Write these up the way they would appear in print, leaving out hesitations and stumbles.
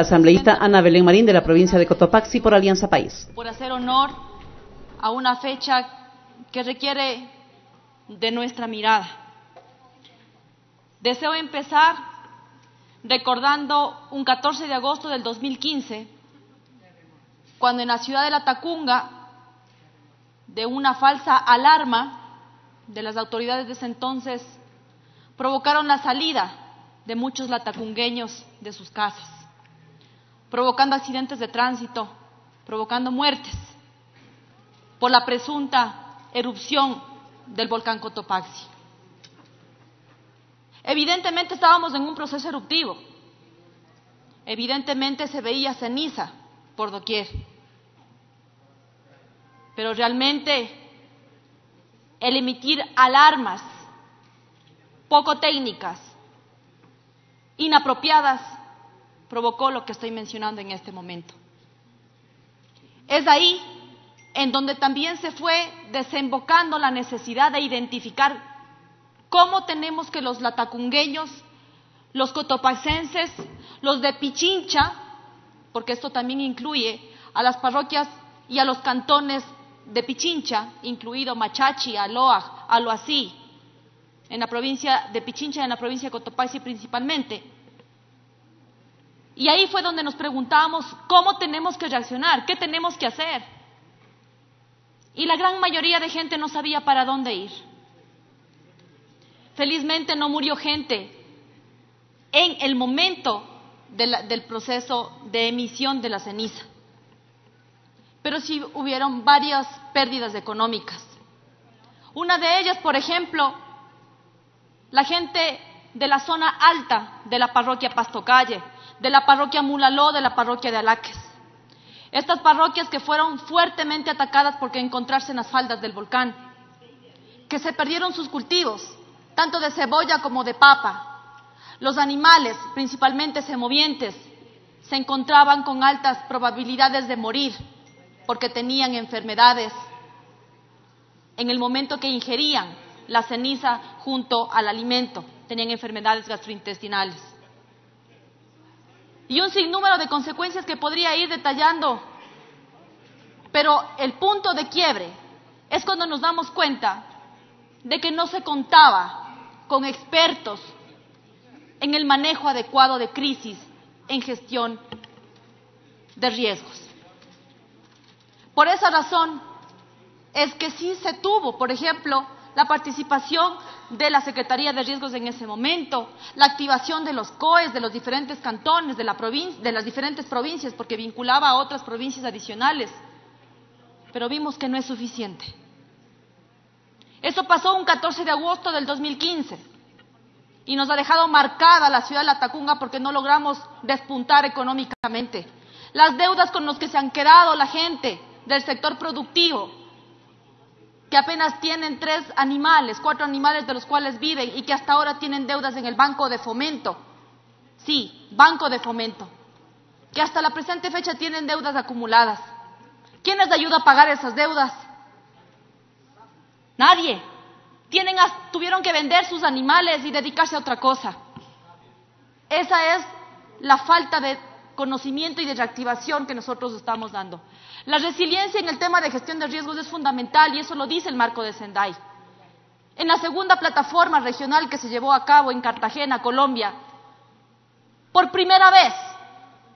Asambleísta Ana Belén Marín, de la provincia de Cotopaxi, por Alianza País. Por hacer honor a una fecha que requiere de nuestra mirada. Deseo empezar recordando un 14 de agosto del 2015, cuando en la ciudad de Latacunga, de una falsa alarma de las autoridades de ese entonces, provocaron la salida de muchos latacungueños de sus casas, provocando accidentes de tránsito, provocando muertes por la presunta erupción del volcán Cotopaxi. Evidentemente estábamos en un proceso eruptivo, evidentemente se veía ceniza por doquier, pero realmente el emitir alarmas poco técnicas, inapropiadas, provocó lo que estoy mencionando en este momento. Es ahí en donde también se fue desembocando la necesidad de identificar cómo tenemos que los latacungueños, los cotopaxenses, los de Pichincha, porque esto también incluye a las parroquias y a los cantones de Pichincha, incluido Machachi, Aloa, Aloasí, en la provincia de Pichincha y en la provincia de Cotopaxi principalmente. Y ahí fue donde nos preguntábamos cómo tenemos que reaccionar, qué tenemos que hacer. Y la gran mayoría de gente no sabía para dónde ir. Felizmente no murió gente en el momento del proceso de emisión de la ceniza, pero sí hubieron varias pérdidas económicas. Una de ellas, por ejemplo, la gente de la zona alta de la parroquia Pastocalle, de la parroquia Mulaló, de la parroquia de Alaques. Estas parroquias que fueron fuertemente atacadas por encontrarse en las faldas del volcán, que se perdieron sus cultivos, tanto de cebolla como de papa. Los animales, principalmente semovientes, se encontraban con altas probabilidades de morir porque tenían enfermedades en el momento que ingerían la ceniza junto al alimento, tenían enfermedades gastrointestinales. Y un sinnúmero de consecuencias que podría ir detallando, pero el punto de quiebre es cuando nos damos cuenta de que no se contaba con expertos en el manejo adecuado de crisis, en gestión de riesgos. Por esa razón es que sí se tuvo, por ejemplo, la participación de la Secretaría de Riesgos en ese momento, la activación de los COEs de los diferentes cantones, de las diferentes provincias, porque vinculaba a otras provincias adicionales, pero vimos que no es suficiente. Eso pasó un 14 de agosto del 2015 y nos ha dejado marcada la ciudad de Latacunga porque no logramos despuntar económicamente. Las deudas con las que se han quedado la gente del sector productivo, que apenas tienen 4 animales de los cuales viven y que hasta ahora tienen deudas en el Banco de Fomento. Sí, Banco de Fomento, que hasta la presente fecha tienen deudas acumuladas. ¿Quién les ayuda a pagar esas deudas? Nadie. Tuvieron que vender sus animales y dedicarse a otra cosa. Esa es la falta de conocimiento y de reactivación que nosotros estamos dando. La resiliencia en el tema de gestión de riesgos es fundamental y eso lo dice el marco de Sendai. En la segunda plataforma regional que se llevó a cabo en Cartagena, Colombia, por primera vez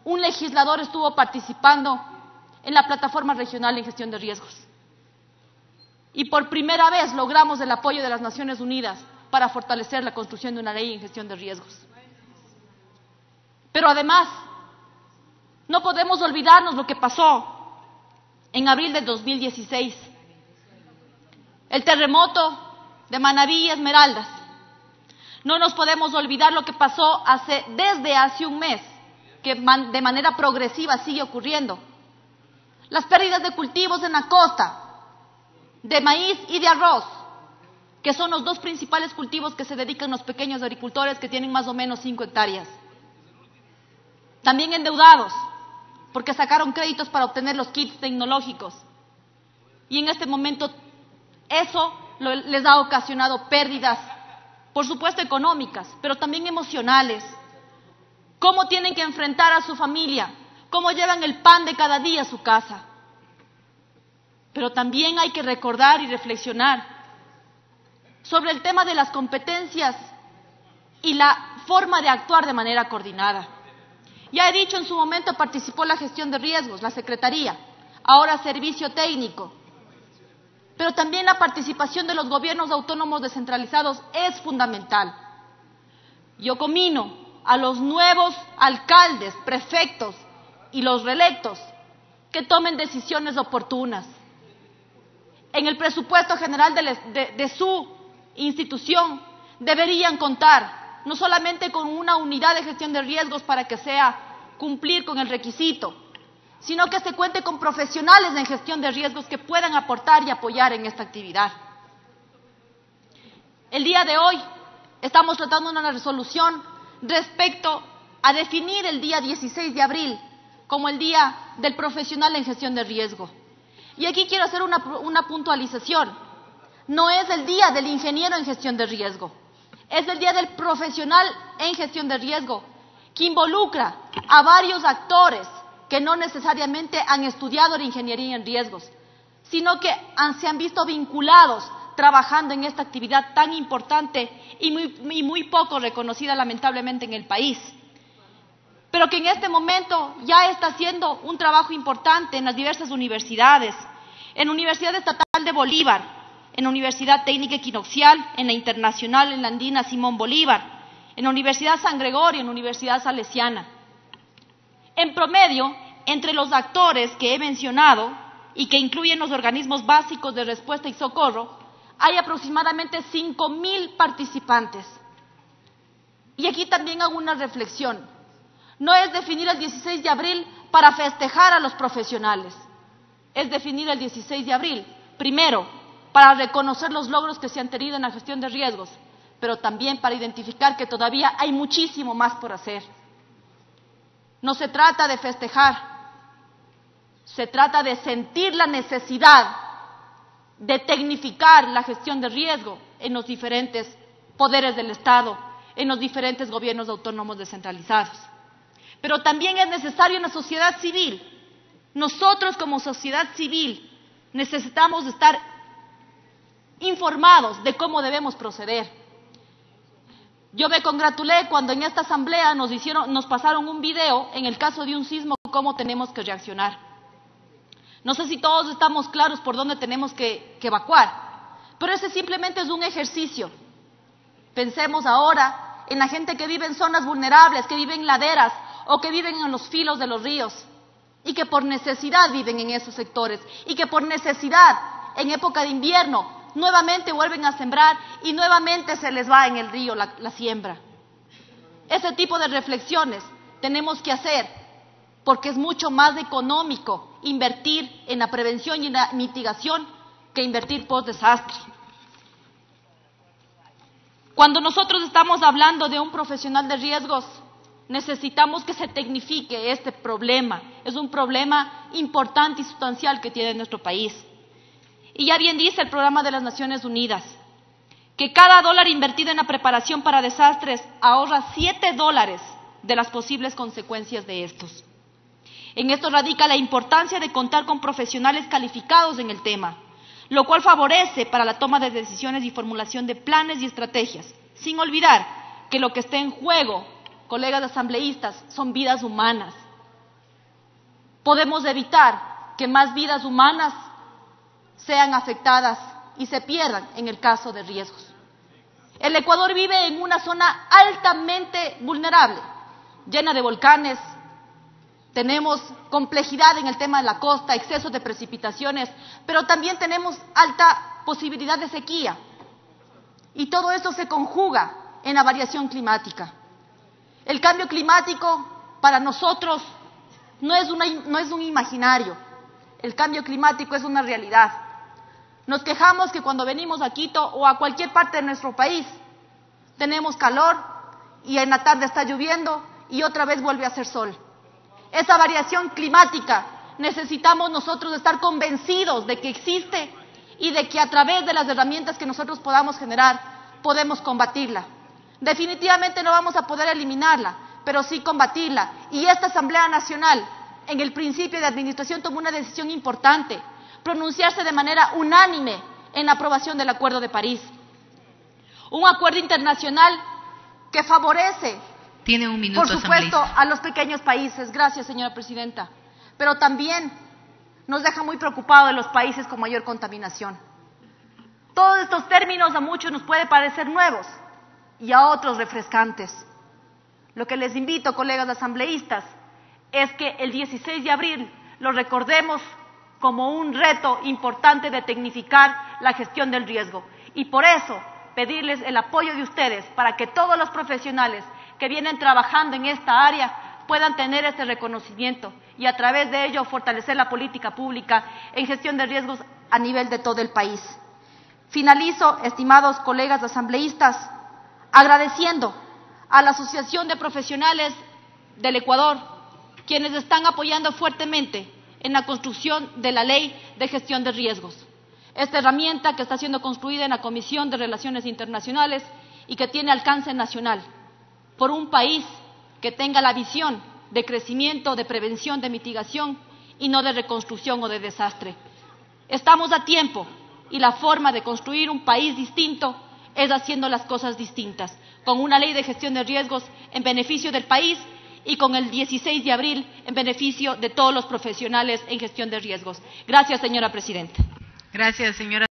un legislador estuvo participando en la plataforma regional en gestión de riesgos. Y por primera vez logramos el apoyo de las Naciones Unidas para fortalecer la construcción de una ley en gestión de riesgos. Pero además, no podemos olvidarnos lo que pasó en abril de 2016. El terremoto de Manabí y Esmeraldas. No nos podemos olvidar lo que pasó desde hace un mes, que de manera progresiva sigue ocurriendo. Las pérdidas de cultivos en la costa, de maíz y de arroz, que son los dos principales cultivos que se dedican los pequeños agricultores que tienen más o menos 5 hectáreas. También endeudados, porque sacaron créditos para obtener los kits tecnológicos. Y en este momento eso les ha ocasionado pérdidas, por supuesto económicas, pero también emocionales, cómo tienen que enfrentar a su familia, cómo llevan el pan de cada día a su casa. Pero también hay que recordar y reflexionar sobre el tema de las competencias y la forma de actuar de manera coordinada. Ya he dicho, en su momento participó la gestión de riesgos, la Secretaría, ahora Servicio Técnico. Pero también la participación de los gobiernos autónomos descentralizados es fundamental. Yo conmino a los nuevos alcaldes, prefectos y los reelectos que tomen decisiones oportunas. En el presupuesto general de su institución deberían contar no solamente con una unidad de gestión de riesgos para que sea cumplir con el requisito, sino que se cuente con profesionales en gestión de riesgos que puedan aportar y apoyar en esta actividad. El día de hoy estamos tratando una resolución respecto a definir el día 16 de abril como el Día del Profesional en Gestión de Riesgo. Y aquí quiero hacer una puntualización. No es el Día del Ingeniero en Gestión de Riesgo, es el Día del Profesional en Gestión de Riesgo, que involucra a varios actores que no necesariamente han estudiado la ingeniería en riesgos, sino que se han visto vinculados trabajando en esta actividad tan importante y muy poco reconocida lamentablemente en el país, pero que en este momento ya está haciendo un trabajo importante en las diversas universidades, en la Universidad Estatal de Bolívar, en la Universidad Técnica Equinoccial, en la Internacional, en la Andina Simón Bolívar, en la Universidad San Gregorio, en la Universidad Salesiana. En promedio, entre los actores que he mencionado y que incluyen los organismos básicos de respuesta y socorro, hay aproximadamente 5.000 participantes. Y aquí también hago una reflexión. No es definir el 16 de abril para festejar a los profesionales. Es definir el 16 de abril, primero, para reconocer los logros que se han tenido en la gestión de riesgos, pero también para identificar que todavía hay muchísimo más por hacer. No se trata de festejar, se trata de sentir la necesidad de tecnificar la gestión de riesgo en los diferentes poderes del Estado, en los diferentes gobiernos autónomos descentralizados. Pero también es necesario en la sociedad civil. Nosotros como sociedad civil necesitamos estar informados de cómo debemos proceder. Yo me congratulé cuando en esta asamblea nos pasaron un video en el caso de un sismo, cómo tenemos que reaccionar. No sé si todos estamos claros por dónde tenemos que evacuar, pero ese simplemente es un ejercicio. Pensemos ahora en la gente que vive en zonas vulnerables, que vive en laderas o que viven en los filos de los ríos y que por necesidad viven en esos sectores y que por necesidad en época de invierno nuevamente vuelven a sembrar y nuevamente se les va en el río la siembra. Ese tipo de reflexiones tenemos que hacer porque es mucho más económico invertir en la prevención y en la mitigación que invertir post desastre. Cuando nosotros estamos hablando de un profesional de riesgos, necesitamos que se tecnifique este problema. Es un problema importante y sustancial que tiene nuestro país. Y ya bien dice el Programa de las Naciones Unidas, que cada dólar invertido en la preparación para desastres ahorra $7 de las posibles consecuencias de estos. En esto radica la importancia de contar con profesionales calificados en el tema, lo cual favorece para la toma de decisiones y formulación de planes y estrategias, sin olvidar que lo que está en juego, colegas asambleístas, son vidas humanas. Podemos evitar que más vidas humanas sean afectadas y se pierdan en el caso de riesgos. El Ecuador vive en una zona altamente vulnerable, llena de volcanes, tenemos complejidad en el tema de la costa, exceso de precipitaciones, pero también tenemos alta posibilidad de sequía. Y todo esto se conjuga en la variación climática. El cambio climático para nosotros no es un imaginario, el cambio climático es una realidad. Nos quejamos que cuando venimos a Quito o a cualquier parte de nuestro país tenemos calor y en la tarde está lloviendo y otra vez vuelve a hacer sol. Esa variación climática necesitamos nosotros estar convencidos de que existe y de que a través de las herramientas que nosotros podamos generar podemos combatirla. Definitivamente no vamos a poder eliminarla, pero sí combatirla. Y esta Asamblea Nacional, en el principio de administración, tomó una decisión importante: pronunciarse de manera unánime en la aprobación del Acuerdo de París. Un acuerdo internacional que favorece, tiene un minuto, por supuesto, a los pequeños países. Gracias, señora presidenta. Pero también nos deja muy preocupados los países con mayor contaminación. Todos estos términos a muchos nos pueden parecer nuevos y a otros refrescantes. Lo que les invito, colegas asambleístas, es que el 16 de abril lo recordemos como un reto importante de tecnificar la gestión del riesgo. Y por eso, pedirles el apoyo de ustedes para que todos los profesionales que vienen trabajando en esta área puedan tener este reconocimiento y a través de ello fortalecer la política pública en gestión de riesgos a nivel de todo el país. Finalizo, estimados colegas asambleístas, agradeciendo a la Asociación de Profesionales del Ecuador, quienes están apoyando fuertemente en la construcción de la Ley de Gestión de Riesgos. Esta herramienta que está siendo construida en la Comisión de Relaciones Internacionales y que tiene alcance nacional, por un país que tenga la visión de crecimiento, de prevención, de mitigación y no de reconstrucción o de desastre. Estamos a tiempo y la forma de construir un país distinto es haciendo las cosas distintas, con una ley de gestión de riesgos en beneficio del país y con el 16 de abril en beneficio de todos los profesionales en gestión de riesgos. Gracias, señora presidenta. Gracias, señora.